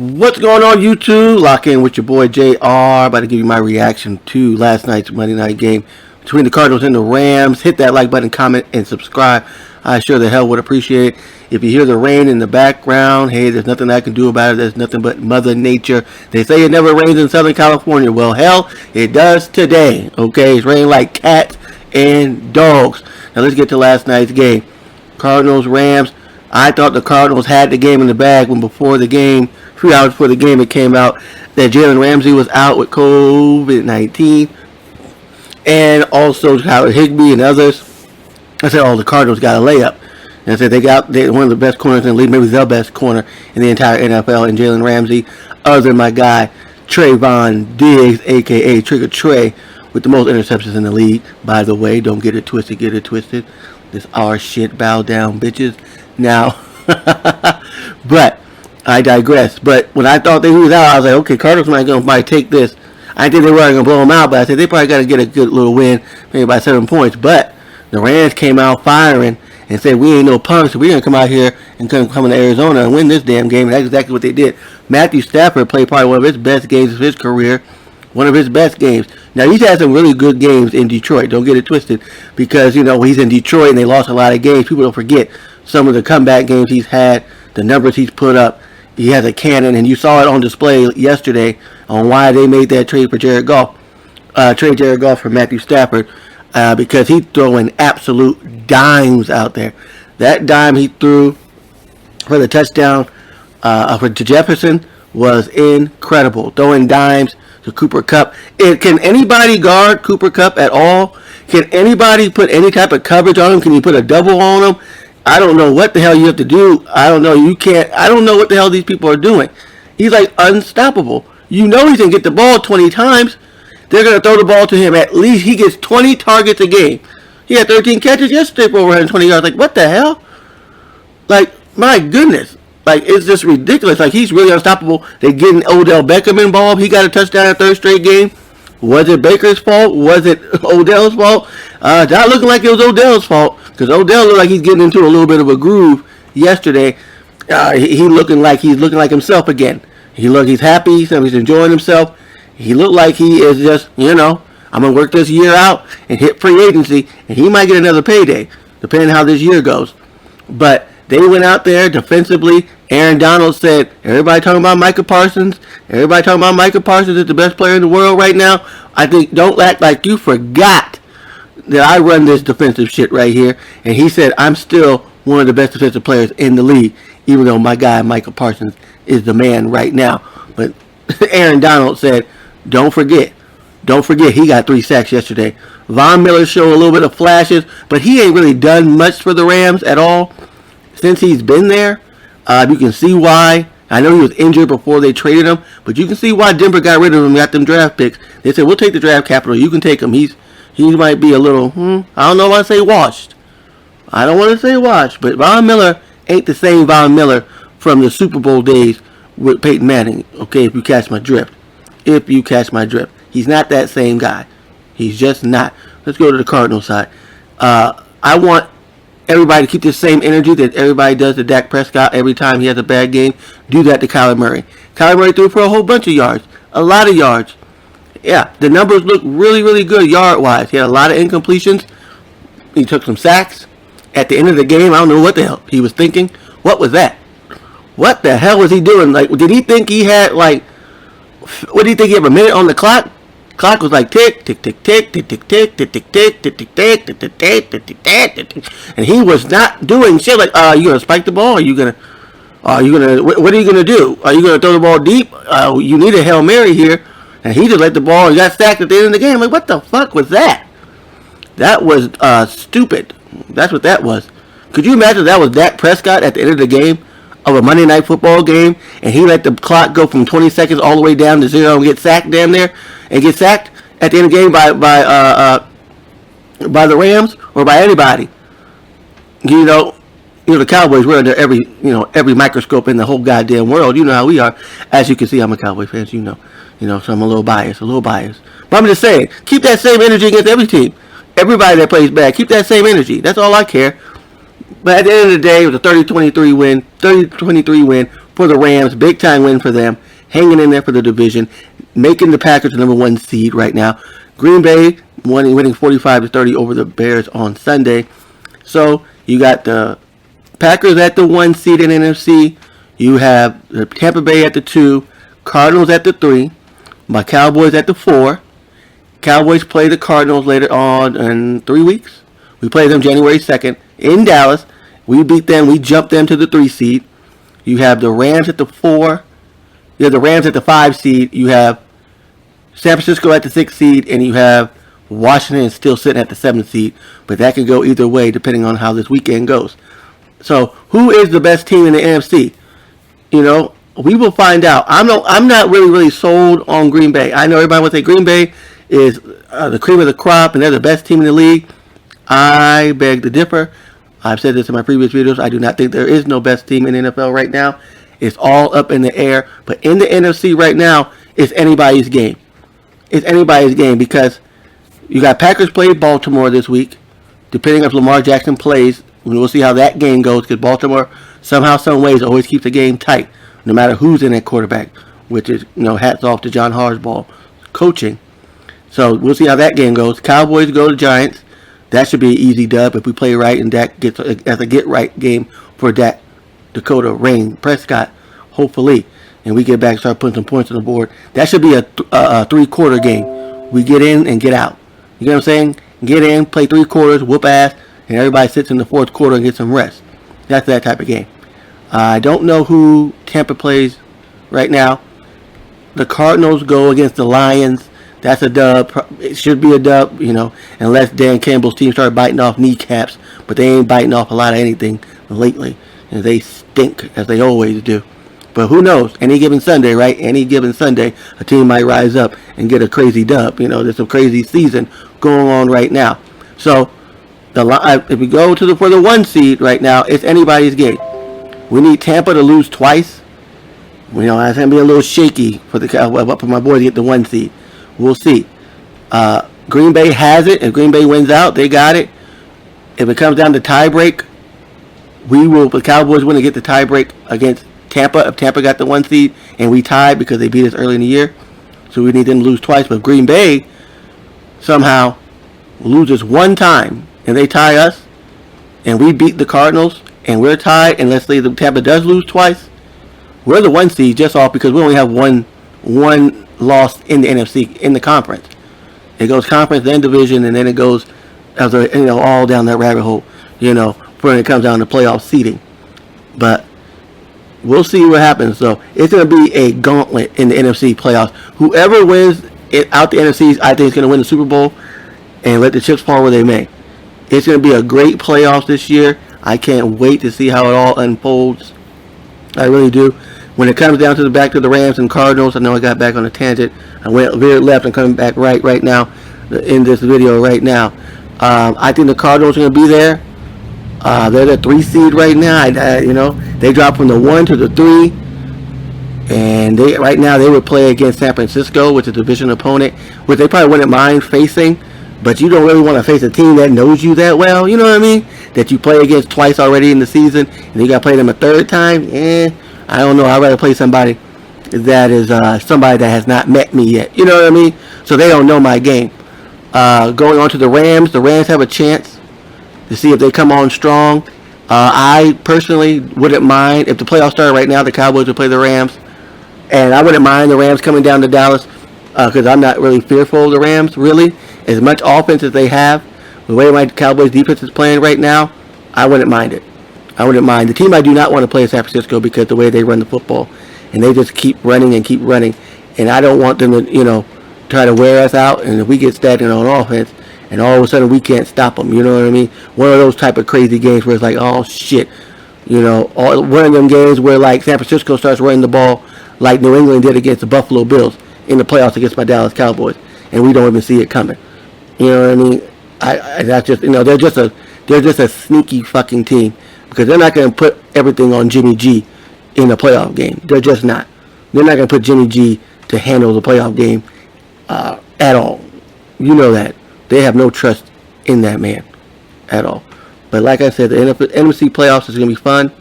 What's going on, YouTube? Lock in with your boy JR. About to give you my reaction to last night's Monday night game between the Cardinals and the Rams. Hit that like button, comment, and subscribe. I sure the hell would appreciate it. If you hear the rain in the background, hey, there's nothing I can do about it. There's nothing but Mother Nature. They say it never rains in Southern California. Well, hell, it does today. Okay, it's raining like cats and dogs. Now let's get to last night's game. Cardinals, Rams. I thought the Cardinals had the game in the bag when before the game, 3 hours before the game, it came out that Jalen Ramsey was out with COVID-19, and also Howard Higbee and others. I said, oh, the Cardinals got a layup. And I said they one of the best corners in the league, maybe the best corner in the entire NFL, and Jalen Ramsey, other than my guy Trayvon Diggs, a.k.a. Trigger Trey, with the most interceptions in the league. By the way, don't get it twisted, This our shit, bow down, bitches. Now, but I digress. But when I thought they was out, I was like, okay, Cardinals might probably take this. I think they weren't going to blow them out, but I said they probably got to get a good little win, maybe by 7 points. But the Rams came out firing and said, we ain't no punks, so we're going to come out here and come to Arizona and win this damn game. And that's exactly what they did. Matthew Stafford played probably one of his best games of his career. One of his best games. Now, he's had some really good games in Detroit. Don't get it twisted. Because, he's in Detroit and they lost a lot of games. People don't forget some of the comeback games he's had, the numbers he's put up. He has a cannon, and you saw it on display yesterday on why they made that trade for Jared Goff. Trade Jared Goff for Matthew Stafford. Because he's throwing absolute dimes out there. That dime he threw for the touchdown to Jefferson was incredible. Throwing dimes to Cooper Kupp. Can anybody guard Cooper Kupp at all? Can anybody put any type of coverage on him? Can you put a double on him? I don't know what the hell you have to do. I don't know. You can't. I don't know what the hell these people are doing. He's like unstoppable. He's going to get the ball 20 times. They're going to throw the ball to him. At least he gets 20 targets a game. He had 13 catches yesterday for over 120 yards. Like, what the hell? Like, my goodness. Like, it's just ridiculous. Like, he's really unstoppable. They're getting Odell Beckham involved. He got a touchdown in the third straight game. Was it Baker's fault? Was it Odell's fault? Not looking like it was Odell's fault. Because Odell looked like he's getting into a little bit of a groove yesterday. He's looking like himself again. He's happy. He's enjoying himself. He looked like he is just, I'm going to work this year out and hit free agency. And he might get another payday, depending on how this year goes. But they went out there defensively. Aaron Donald said, everybody talking about Micah Parsons. Everybody talking about Micah Parsons is the best player in the world right now. I think don't act like you forgot that I run this defensive shit right here. And he said, I'm still one of the best defensive players in the league, even though my guy Micah Parsons is the man right now. But Aaron Donald said, don't forget, he got 3 sacks yesterday. Von Miller showed a little bit of flashes, but he ain't really done much for the Rams at all since he's been there. You can see why. I know he was injured before they traded him, but you can see why Denver got rid of him and got them draft picks. They said, we'll take the draft capital. You can take him. He might be a little, I don't know if I say washed. I don't want to say washed, but Von Miller ain't the same Von Miller from the Super Bowl days with Peyton Manning, okay, if you catch my drift. He's not that same guy. He's just not. Let's go to the Cardinals side. I want everybody to keep the same energy that everybody does to Dak Prescott every time he has a bad game. Do that to Kyler Murray. Kyler Murray threw for a whole bunch of yards. A lot of yards. Yeah, the numbers look really, really good yard-wise. He had a lot of incompletions. He took some sacks. At the end of the game, I don't know what the hell he was thinking. What was that? What the hell was he doing? Like, did he think he had, like, what do you think he had, a minute on the clock? Clock was like tick, tick, tick, tick, tick, tick, tick, tick, tick, tick, tick, tick, tick, tick, tick, tick, tick, tick, tick, and he was not doing shit like, are you gonna spike the ball? What are you gonna do? Are you gonna throw the ball deep? You need a Hail Mary here, and he just let the ball and got sacked at the end of the game. Like, what the fuck was that? That was stupid. That's what that was. Could you imagine that was Dak Prescott at the end of the game of a Monday Night Football game, and he let the clock go from 20 seconds all the way down to 0 and get sacked damn near, and get sacked at the end of the game by the Rams or by anybody? The Cowboys, we're under every microscope in the whole goddamn world. You know how we are. As you can see, I'm a Cowboy fan, so so I'm a little biased. But I'm just saying, keep that same energy against every team. Everybody that plays bad, keep that same energy. That's all I care. But at the end of the day, it was a 30-23 win for the Rams. Big time win for them. Hanging in there for the division. Making the Packers the number 1 seed right now. Green Bay winning 45-30 over the Bears on Sunday. So you got the Packers at the 1 seed in NFC. You have the Tampa Bay at the 2. Cardinals at the 3. My Cowboys at the 4. Cowboys play the Cardinals later on in 3 weeks. We play them January 2nd in Dallas. We beat them. We jumped them to the 3 seed. You have the Rams at the 4. You have the Rams at the 5 seed. You have San Francisco at the 6 seed. And you have Washington still sitting at the 7th seed. But that could go either way depending on how this weekend goes. So who is the best team in the NFC? You know, we will find out. I'm not really sold on Green Bay. I know everybody would say Green Bay is the cream of the crop and they're the best team in the league. I beg to differ. I've said this in my previous videos. I do not think there is no best team in the NFL right now. It's all up in the air. But in the NFC right now, it's anybody's game. It's anybody's game because you got Packers play Baltimore this week. Depending if Lamar Jackson plays, we'll see how that game goes because Baltimore somehow, some ways always keeps the game tight no matter who's in at quarterback, which is, hats off to John Harbaugh coaching. So we'll see how that game goes. Cowboys go to Giants. That should be an easy dub if we play right and Dak gets as a get right game for Dak, Dakota, Rain, Prescott, hopefully, and we get back and start putting some points on the board. That should be a 3-quarter game. We get in and get out. You know what I'm saying? Get in, play 3 quarters, whoop ass, and everybody sits in the 4th quarter and gets some rest. That's that type of game. I don't know who Tampa plays right now. The Cardinals go against the Lions. That's a dub. It should be a dub, unless Dan Campbell's team started biting off kneecaps. But they ain't biting off a lot of anything lately. And they stink, as they always do. But who knows? Any given Sunday, right? Any given Sunday, a team might rise up and get a crazy dub. There's a crazy season going on right now. So, if we go for the 1 seed right now, it's anybody's game. We need Tampa to lose twice. It's going to be a little shaky for my boys to get the 1 seed. We'll see. Green Bay has it. If Green Bay wins out, they got it. If it comes down to tiebreak, the Cowboys want to get the tiebreak against Tampa. If Tampa got the 1 seed and we tied because they beat us early in the year. So we need them to lose twice. But if Green Bay somehow loses 1 time and they tie us and we beat the Cardinals and we're tied, and let's say the Tampa does lose twice, we're the 1 seed just off because we only have one loss in the NFC, in the conference. It goes conference, then division, and then it goes all down that rabbit hole, when it comes down to playoff seeding. But we'll see what happens. So it's going to be a gauntlet in the NFC playoffs. Whoever wins it out the NFC, I think is going to win the Super Bowl and let the chips fall where they may. It's going to be a great playoffs this year. I can't wait to see how it all unfolds. I really do. When it comes down to the Rams and Cardinals, I know I got back on a tangent. I went veered left and coming back right now in this video right now. I think the Cardinals are going to be there. They're the 3 seed right now. They dropped from the 1 to the 3. And right now they would play against San Francisco, which is a division opponent, which they probably wouldn't mind facing. But you don't really want to face a team that knows you that well, you know what I mean? That you play against twice already in the season, and you got to play them a 3rd time. I don't know. I'd rather play somebody that is somebody that has not met me yet. You know what I mean? So they don't know my game. Going on to the Rams have a chance to see if they come on strong. I personally wouldn't mind if the playoffs started right now. The Cowboys would play the Rams, and I wouldn't mind the Rams coming down to Dallas because I'm not really fearful of the Rams. Really, as much offense as they have, the way my Cowboys defense is playing right now, I wouldn't mind it. I wouldn't mind. The team I do not want to play is San Francisco because the way they run the football, and they just keep running and keep running, and I don't want them to try to wear us out. And if we get stagnant on offense, and all of a sudden we can't stop them, you know what I mean? One of those type of crazy games where it's like, oh shit, one of them games where like San Francisco starts running the ball like New England did against the Buffalo Bills in the playoffs against my Dallas Cowboys, and we don't even see it coming. You know what I mean? That's just they're just a sneaky fucking team because they're not going to put everything on Jimmy G in a playoff game. They're just not. They're not going to put Jimmy G to handle the playoff game at all. You know that. They have no trust in that man at all. But like I said, the NFC playoffs is going to be fun.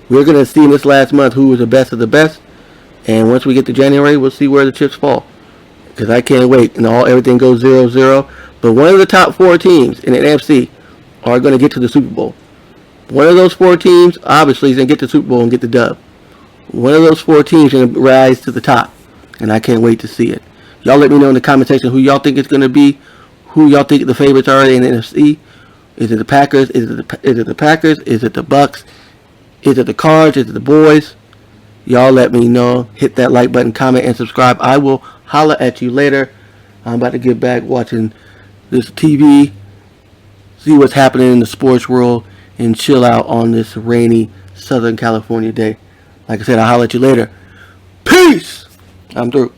We're going to see in this last month who is the best of the best. And once we get to January, we'll see where the chips fall. Because I can't wait. And everything goes 0-0. But one of the top 4 teams in the NFC are going to get to the Super Bowl. One of those 4 teams, obviously, is going to get to the Super Bowl and get the dub. One of those 4 teams is going to rise to the top. And I can't wait to see it. Y'all let me know in the comment section who y'all think it's going to be. Who y'all think the favorites are in the NFC. Is it the Packers? Is it the Packers? Is it the Bucks? Is it the Cards? Is it the Boys? Y'all let me know. Hit that like button, comment, and subscribe. I will holla at you later. I'm about to get back watching this TV, see what's happening in the sports world, and chill out on this rainy Southern California day. Like I said, I'll holla at you later. Peace! I'm through.